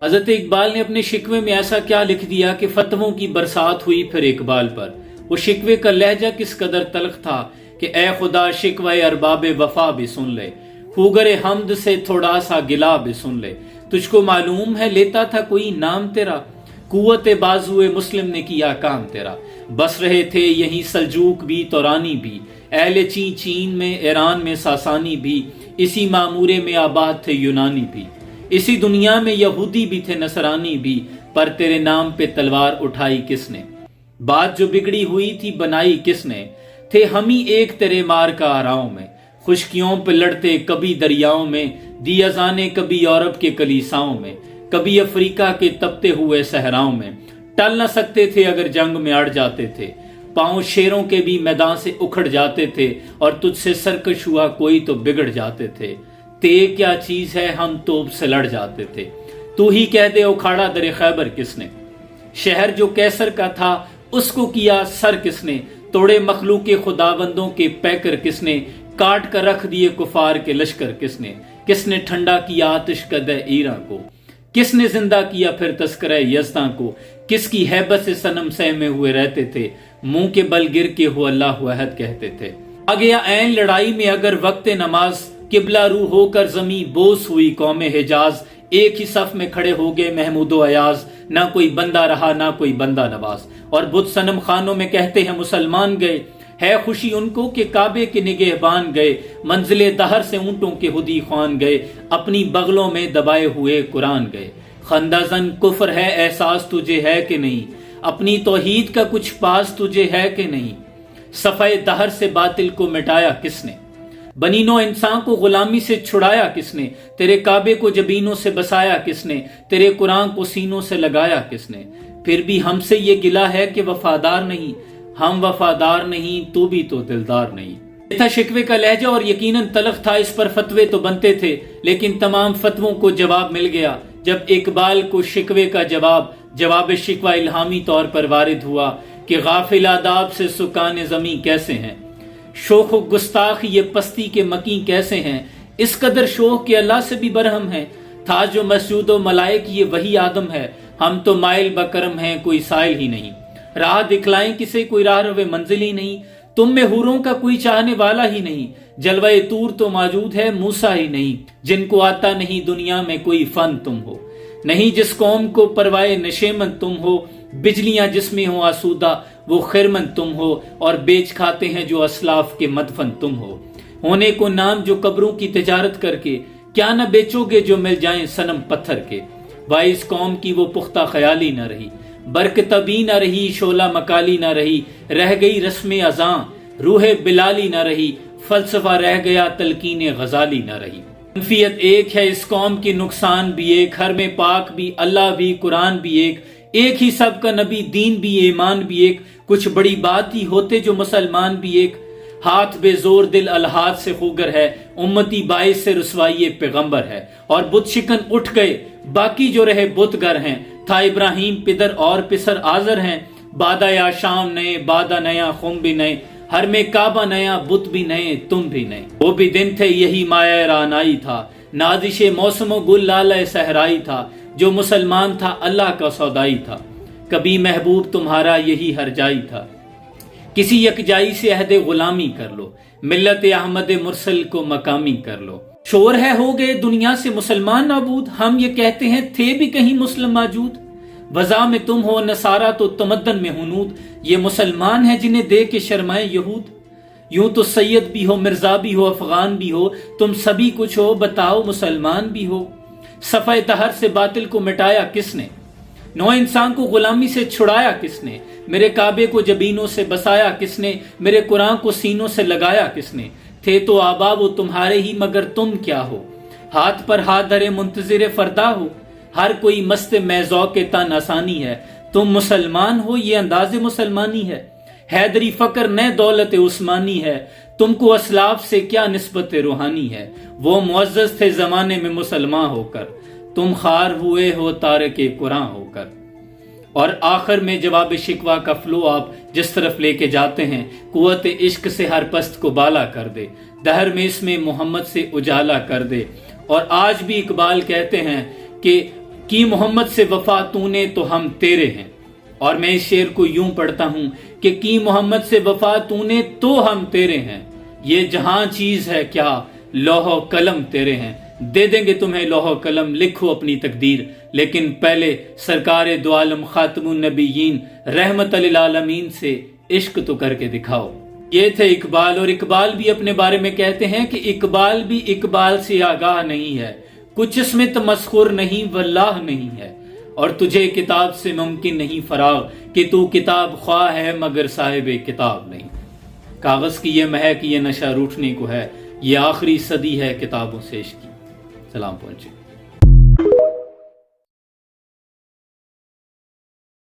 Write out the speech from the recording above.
حضرت اقبال نے اپنے شکوے میں ایسا کیا لکھ دیا کہ فتووں کی برسات ہوئی پھر اقبال پر۔ وہ شکوے کا لہجہ کس قدر تلخ تھا کہ اے خدا شکوے ارباب وفا بھی سن لے، خوگر حمد سے تھوڑا سا گلا بھی سن لے۔ تجھ کو معلوم ہے لیتا تھا کوئی نام تیرا، قوت بازوئے مسلم نے کیا کام تیرا۔ بس رہے تھے یہیں سلجوق بھی تورانی بھی، اہل چین میں ایران میں ساسانی بھی، اسی معمورے میں آباد تھے یونانی بھی، اسی دنیا میں یہودی بھی تھے نصرانی بھی، پر تیرے نام پہ تلوار اٹھائی کس نے؟ بات جو بگڑی ہوئی تھی بنائی کس نے؟ تھے ہم ہی ایک تیرے مار کا آراؤں میں، خشکیوں پہ لڑتے کبھی دریاؤں میں، دی اذانے کبھی یورپ کے کلیساؤں میں، کبھی افریقہ کے تپتے ہوئے صحراؤں میں۔ ٹل نہ سکتے تھے اگر جنگ میں اڑ جاتے تھے، پاؤں شیروں کے بھی میدان سے اکھڑ جاتے تھے، اور تجھ سے سرکش ہوا کوئی تو بگڑ جاتے تھے۔ تے کیا چیز ہے ہم توپ سے لڑ جاتے تھے، تو ہی کہہ دے اکھاڑا در خیبر کس نے؟ شہر جو کیسر کا تھا اس کو کیا سر کس نے؟ توڑے مخلوق خداوندوں کے پیکر کس نے؟ کاٹ کر رکھ دیے کفار کے لشکر کس نے؟ کس نے ٹھنڈا کیا آتش قدح ایراں کو؟ کس نے زندہ کیا پھر تذکرہ یزداں کو؟ کس کی ہیبت سے صنم سہمے ہوئے رہتے تھے، منہ کے بل گر کے ہو اللہ احد کہتے تھے۔ آگیا عین لڑائی میں اگر وقت نماز، قبلہ رو ہو کر زمیں بوس ہوئی قوم حجاز، ایک ہی صف میں کھڑے ہو گئے محمود و ایاز، نہ کوئی بندہ رہا نہ کوئی بندہ نواز، اور بت صنم خانوں میں کہتے ہیں مسلمان گئے، ہے خوشی ان کو کہ کعبے کے نگہبان گئے، منزل دہر سے اونٹوں کے ہدی خوان گئے، اپنی بغلوں میں دبائے ہوئے قرآن گئے۔ خندہ زن کفر ہے احساس تجھے ہے کہ نہیں، اپنی توحید کا کچھ پاس تجھے ہے کہ نہیں؟ صفحہ دہر سے باطل کو مٹایا کس نے؟ بنی نو انسان کو غلامی سے چھڑایا کس نے؟ تیرے کعبے کو جبینوں سے بسایا کس نے؟ تیرے قرآن کو سینوں سے لگایا کس نے؟ پھر بھی ہم سے یہ گلہ ہے کہ وفادار نہیں، ہم وفادار نہیں تو بھی تو دلدار نہیں۔ یہ تھا شکوے کا لہجہ اور یقیناً تلخ تھا، اس پر فتوے تو بنتے تھے، لیکن تمام فتووں کو جواب مل گیا جب اقبال کو شکوے کا جواب شکوہ الہامی طور پر وارد ہوا کہ غافل آداب سے سکان زمیں کیسے ہیں، شوخ و گستاخ یہ پستی کے مکیں کیسے ہیں، اس قدر شوخ کہ اللہ سے بھی برہم ہے، تھا جو مسجود و ملائک یہ وہی آدم ہے، ہم تو مائل بکرم ہیں کوئی سائل ہی نہیں، راہ دکھلائیں کسے کوئی راہ روے منزل ہی نہیں، تم میں حوروں کا کوئی چاہنے والا ہی نہیں، جلوہ طور تو موجود ہے موسیٰ ہی نہیں، جن کو آتا نہیں دنیا میں کوئی فن تم ہو، نہیں جس قوم کو پروائے نشیمن تم ہو، بجلیاں جس میں ہو آسودہ وہ خرمن تم ہو، اور بیچ کھاتے ہیں جو اسلاف کے مدفن تم ہو، ہونے کو نام جو قبروں کی تجارت کر کے، کیا نہ بیچو گے جو مل جائیں صنم پتھر کے؟ وائس قوم کی وہ پختہ خیالی نہ رہی، برکتبی نہ رہی، شعلہ مکالی نہ رہی، رہ گئی رسم اذاں، روح بلالی نہ رہی، فلسفہ رہ گیا تلقین غزالی نہ رہی۔ منفیت ایک ہے اس قوم کی، نقصان بھی ایک، حرم پاک بھی، اللہ بھی، قرآن بھی ایک ہی سب کا نبی، دین بھی ایمان بھی ایک، کچھ بڑی بات ہی ہوتے جو مسلمان بھی ایک، ہاتھ بے زور دل الحاد سے خوگر ہے، امتی باعث سے رسوائی پیغمبر ہے، اور بت شکن اٹھ گئے باقی جو رہے بت گر ہیں، تھا ابراہیم پدر اور پسر آزر ہیں، بادہ یا شام نئے، بادہ نیا خم بھی نئے، ہر میں کعبہ نیا، بت بھی نئے، تم بھی نئے، وہ بھی دن تھے یہی مایہ رانائی تھا، نازش موسم و گل لالہ صحرائی تھا، جو مسلمان تھا اللہ کا سودائی تھا، کبھی محبوب تمہارا یہی ہر جائی تھا، کسی یکجائی سے عہد غلامی کر لو، ملت احمد مرسل کو مقامی کر لو۔ شور ہے ہو گئے دنیا سے مسلمان نابود، ہم یہ کہتے ہیں تھے بھی کہیں مسلم موجود، وضع میں تم ہو نصارہ تو تمدن میں ہنود، یہ مسلمان ہیں جنہیں دے کے شرمائے یہود، یوں تو سید بھی ہو مرزا بھی ہو افغان بھی ہو، تم سبھی کچھ ہو بتاؤ مسلمان بھی ہو۔ صفحہ طہر سے باطل کو مٹایا کس نے؟ نو انسان کو غلامی سے چھڑایا کس نے؟ میرے کعبے کو جبینوں سے بسایا کس نے؟ میرے قرآن کو سینوں سے لگایا کس نے؟ تھے تو آبا وہ تمہارے ہی مگر تم کیا ہو، ہاتھ پر ہاتھ دھرے منتظر فردا ہو، ہر کوئی مست میذوق تن آسانی ہے، تم مسلمان ہو یہ انداز مسلمانی ہے، حیدری فقر نہ دولت عثمانی ہے، تم کو اسلاف سے کیا نسبت روحانی ہے، وہ معزز تھے زمانے میں مسلمان ہو کر، تم خار ہوئے ہو تارک قرآن ہو کر۔ اور آخر میں جواب شکوہ کا فلو آپ جس طرف لے کے جاتے ہیں، قوت عشق سے ہر پست کو بالا کر دے، دہر میں اس میں محمد سے اجالا کر دے۔ اور آج بھی اقبال کہتے ہیں کہ کی محمد سے وفا تو نے تو ہم تیرے ہیں. اور میں اس شعر کو یوں پڑھتا ہوں کہ کی محمد سے وفا تو نے تو ہم تیرے ہیں. یہ جہاں چیز ہے کیا لوح و قلم تیرے ہیں. دے دیں گے تمہیں لوح و قلم، لکھو اپنی تقدیر، لیکن پہلے سرکار دو عالم خاتم النبیین رحمت للعالمین سے عشق تو کر کے دکھاؤ. یہ تھے اقبال. اور اقبال بھی اپنے بارے میں کہتے ہیں کہ اقبال بھی اقبال سے آگاہ نہیں ہے، کچھ اس میں تمسخر نہیں واللہ نہیں ہے. اور تجھے کتاب سے ممکن نہیں فراغ کہ تو کتاب خواہ ہے مگر صاحب کتاب نہیں. کاغذ کی یہ مہک، یہ نشہ روٹھنے کو ہے، یہ آخری صدی ہے کتابوں سے عشق کی. سلام پہنچے.